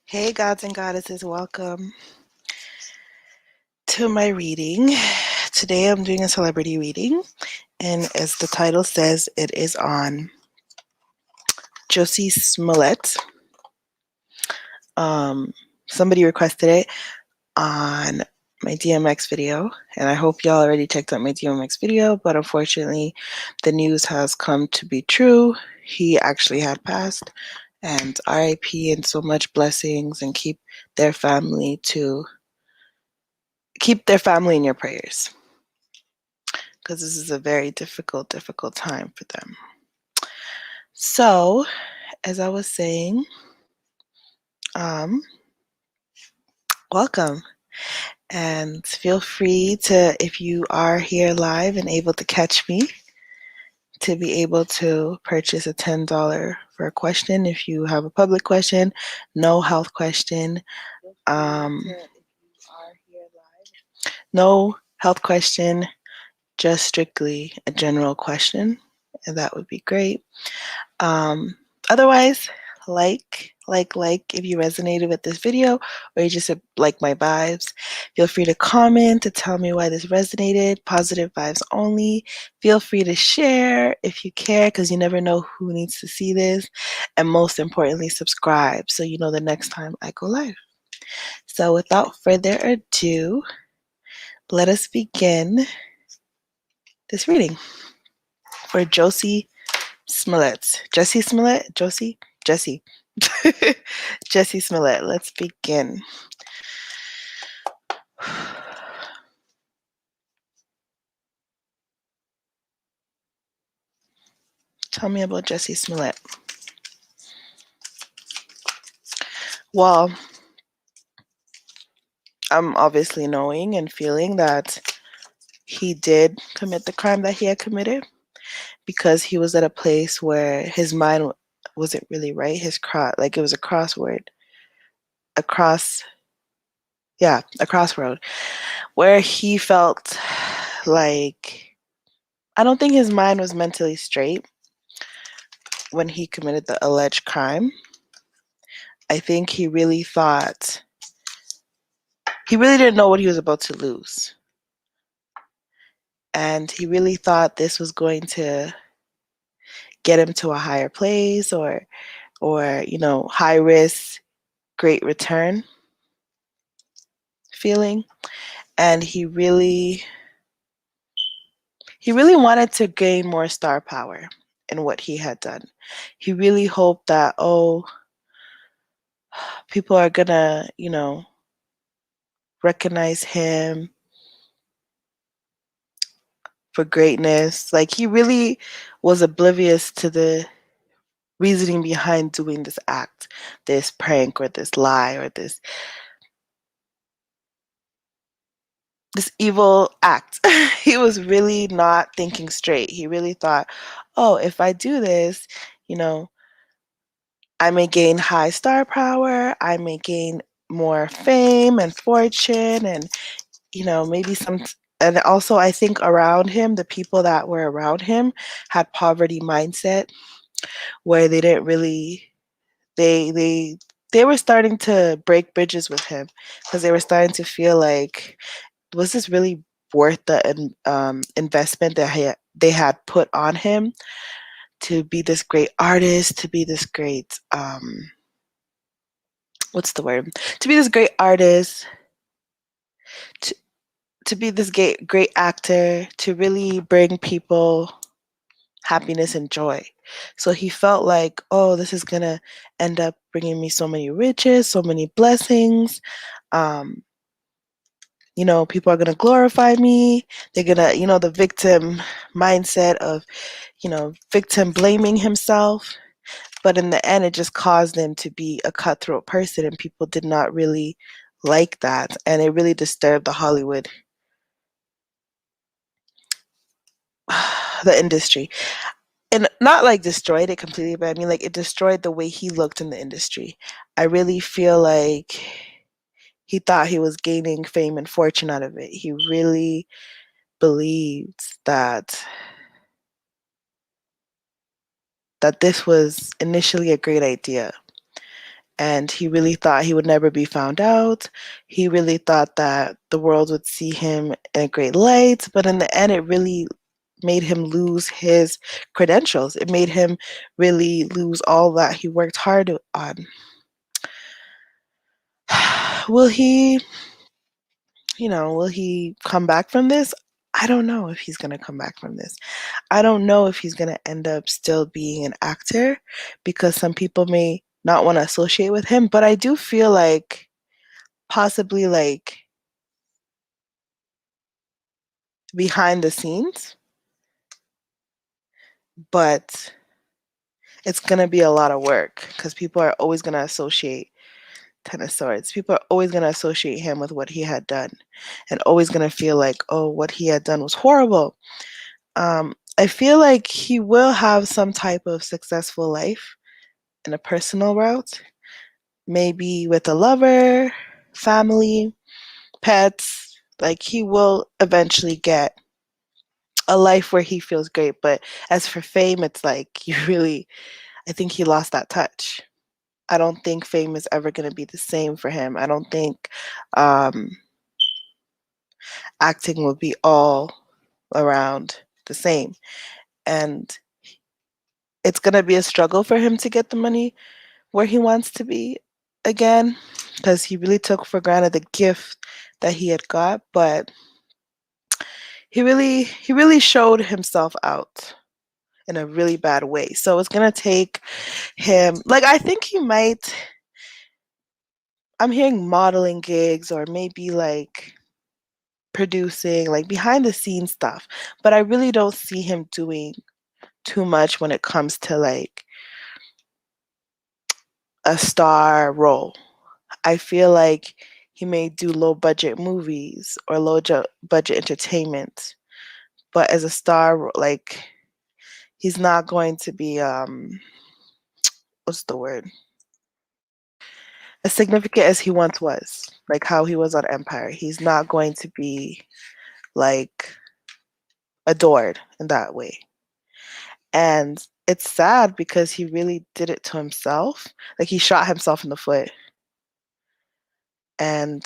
Hey, gods and goddesses, welcome to my reading. Today I'm doing a celebrity reading, and as the title says, it is on Jussie Smollett. Somebody requested it on my DMX video, and I hope y'all already checked out my DMX video, but unfortunately, the news has come to be true. He actually had passed, and RIP and so much blessings, and keep their family in your prayers, because this is a very difficult time for them. So, as I was saying, welcome. And feel free to, if you are here live and able to catch me, to be able to purchase a $10 for a question. If you have a public question, no health question, no health question, just strictly a general question, and that would be great. Otherwise, like if you resonated with this video or you just like my vibes, feel free to comment to tell me why this resonated. Positive vibes only. Feel free to share if you care, because you never know who needs to see this. And most importantly, subscribe so you know the next time I go live. So without further ado, let us begin this reading for Jussie Smollett. Jussie Smollett? Jussie? Jussie Smollett. Let's begin. Tell me about Jussie Smollett. Well, I'm obviously knowing and feeling that he did commit the crime that he had committed, because he was at a place where his mind wasn't really right. It was a crossroad, a crossroad, where he felt like, I don't think his mind was mentally straight when he committed the alleged crime. I think he really didn't know what he was about to lose. And he really thought this was going to get him to a higher place, or high risk, great return feeling. And he really wanted to gain more star power in what he had done. He really hoped that, people are gonna, recognize him for greatness. Like, he really was oblivious to the reasoning behind doing this act, this prank, or this lie, or this evil act. He was really not thinking straight. He really thought, oh, if I do this, I may gain high star power, I may gain more fame and fortune, and maybe and also I think around him, the people that were around him had poverty mindset, where they didn't really they were starting to break bridges with him, because they were starting to feel like, was this really worth the investment that they had put on him to be this great artist, to be this great what's the word? To be this great artist, to, to be this great actor, to really bring people happiness and joy. So he felt like, oh, this is going to end up bringing me so many riches, so many blessings. People are going to glorify me. They're going to, the victim mindset of, victim blaming himself. But in the end, it just caused him to be a cutthroat person, and people did not really like that. And it really disturbed the Hollywood, the industry. And not like destroyed it completely, but I mean, like, it destroyed the way he looked in the industry. I really feel like he thought he was gaining fame and fortune out of it. He really believed that this was initially a great idea. and he really thought he would never be found out. He really thought that the world would see him in a great light, but in the end, it really made him lose his credentials. It made him really lose all that he worked hard on. Will he, will he come back from this? I don't know if he's going to come back from this. I don't know if he's going to end up still being an actor because some people may not want to associate with him, but I do feel like possibly like behind the scenes, but it's going to be a lot of work because people are always going to associate Ten of Swords. People are always going to associate him with what he had done and always going to feel like, oh, what he had done was horrible. I feel like he will have some type of successful life in a personal route, maybe with a lover, family, pets. Like he will eventually get a life where he feels great. But as for fame, it's like you really, I think he lost that touch. I don't think fame is ever going to be the same for him. I don't think um, acting will be all around the same. And it's going to be a struggle for him to get the money where he wants to be again because he really took for granted the gift that he had got, but he really showed himself out in a really bad way. So it's going to take him, like I think he might, I'm hearing modeling gigs or maybe like producing, like behind the scenes stuff, but I really don't see him doing too much when it comes to like a star role. I feel like he may do low budget movies or budget entertainment, but as a star, like he's not going to be what's the word? As significant as he once was, like how he was on Empire. He's not going to be like adored in that way. And it's sad because he really did it to himself. Like he shot himself in the foot and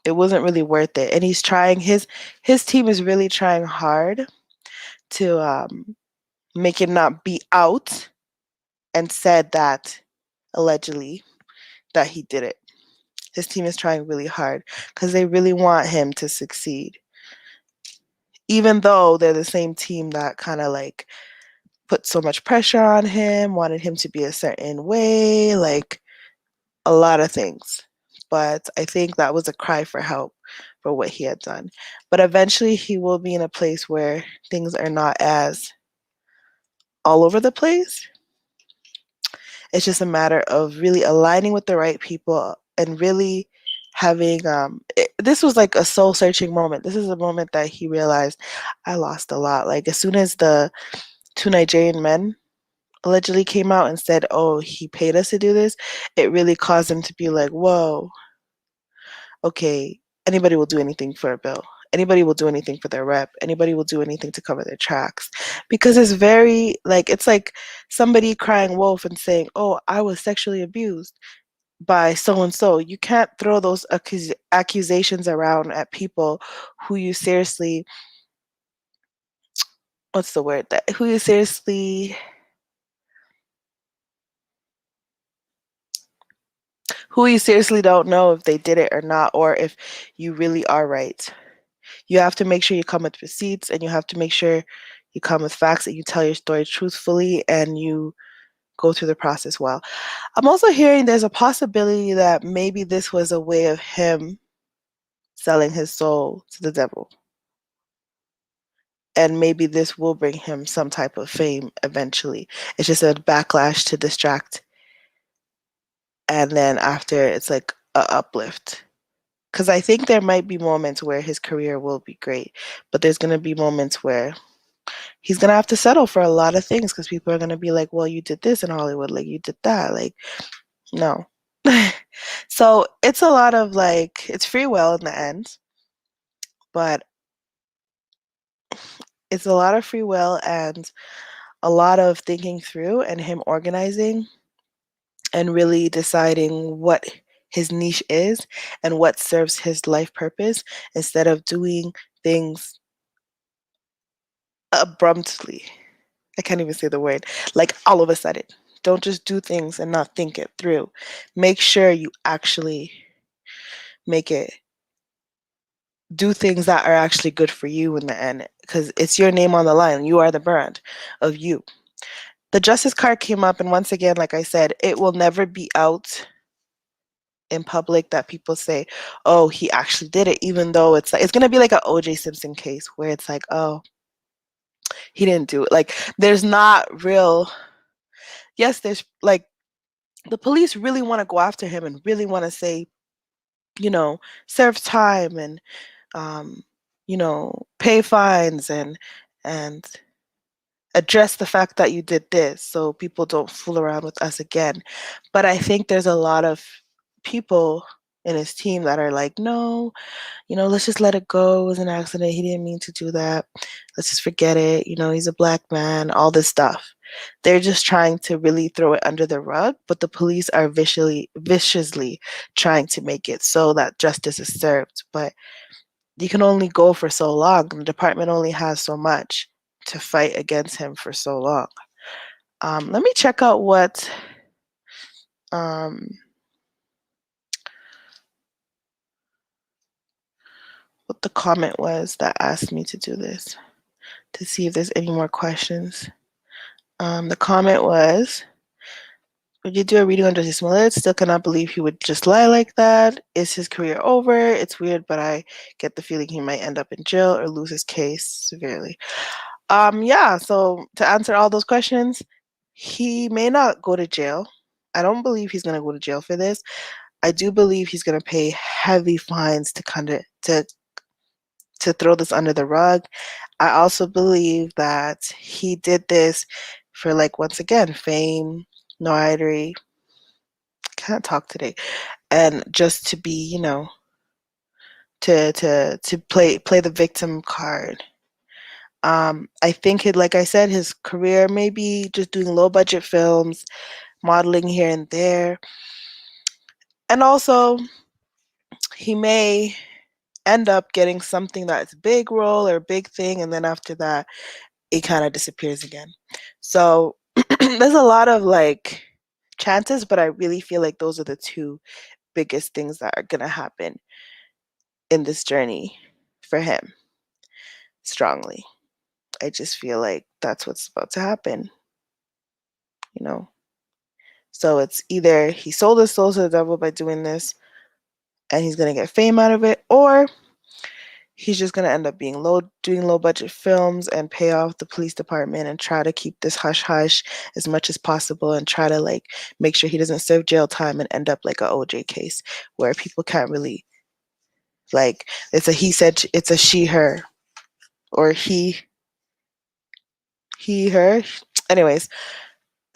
it wasn't really worth it. And he's trying his team is really trying hard to make it not be out and said that allegedly that he did it. His team is trying really hard because they really want him to succeed. Even though they're the same team that kind of like put so much pressure on him, wanted him to be a certain way, like a lot of things. But I think that was a cry for help for what he had done. But eventually he will be in a place where things are not as all over the place. It's just a matter of really aligning with the right people and really having this was like a soul searching moment. This is a moment that he realized I lost a lot. Like as soon as the two Nigerian men allegedly came out and said, "Oh, he paid us to do this," it really caused him to be like, "Whoa, okay, anybody will do anything for a bill. Anybody will do anything for their rep. Anybody will do anything to cover their tracks." Because it's very like it's like somebody crying wolf and saying, "Oh, I was sexually abused by so and so." You can't throw those accusations around at people who you seriously what's the word that who you seriously don't know if they did it or not, or if you really are right. You have to make sure you come with receipts and you have to make sure you come with facts and you tell your story truthfully and you go through the process well. I'm also hearing there's a possibility that maybe this was a way of him selling his soul to the devil. And maybe this will bring him some type of fame eventually. It's just a backlash to distract. And then after, it's like a uplift. Because I think there might be moments where his career will be great, but there's going to be moments where he's going to have to settle for a lot of things because people are going to be like, well, you did this in Hollywood, like you did that. Like, no. So it's a lot of like, it's free will in the end, but it's a lot of free will and a lot of thinking through and him organizing and really deciding what his niche is and what serves his life purpose instead of doing things abruptly. I can't even say the word. Like all of a sudden. Don't just do things and not think it through. Make sure you actually make it do things that are actually good for you in the end, because it's your name on the line. You are the brand of you. The justice card came up, and once again, like I said, it will never be out in public that people say, oh, he actually did it, even though it's like, it's going to be like an OJ Simpson case where it's like, oh, he didn't do it. Like, there's not real, yes, there's like, the police really want to go after him and really want to say, serve time and, pay fines and address the fact that you did this so people don't fool around with us again. But I think there's a lot of people in his team that are like, no, let's just let it go. It was an accident. He didn't mean to do that. Let's just forget it. He's a black man, all this stuff. They're just trying to really throw it under the rug, but the police are viciously trying to make it so that justice is served. But you can only go for so long. The department only has so much to fight against him for so long. Let me check out um, what the comment was that asked me to do this, to see if there's any more questions. The comment was, would you do a reading on Jussie Smollett? Still cannot believe he would just lie like that. Is his career over? It's weird, but I get the feeling he might end up in jail or lose his case severely. Yeah, so to answer all those questions, he may not go to jail. I don't believe he's going to go to jail for this. I do believe he's going to pay heavy fines to kind of to throw this under the rug. I also believe that he did this for, like, once again, fame, notoriety. Can't talk today, and just to be, to play the victim card. I think like I said, his career may be just doing low budget films, modeling here and there. And also, he may end up getting something that's a big role or a big thing, and then after that, it kind of disappears again. So there's a lot of like chances, but I really feel like those are the two biggest things that are going to happen in this journey for him strongly. I just feel like that's what's about to happen, you know? So it's either he sold his soul to the devil by doing this and he's going to get fame out of it, or he's just going to end up doing low budget films and pay off the police department and try to keep this hush hush as much as possible and try to like make sure he doesn't serve jail time and end up like a OJ case where people can't really, like, it's a he said, it's a she her, or he her. Anyways,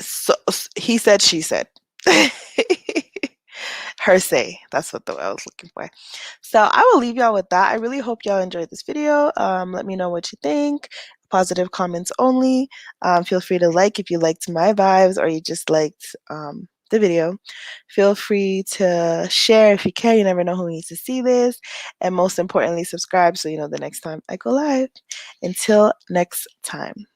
so he said, she said. Her say. That's what I was looking for. So I will leave y'all with that. I really hope y'all enjoyed this video. Let me know what you think. Positive comments only. Feel free to like if you liked my vibes or you just liked the video. Feel free to share if you can. You never know who needs to see this. And most importantly, subscribe so you know the next time I go live. Until next time.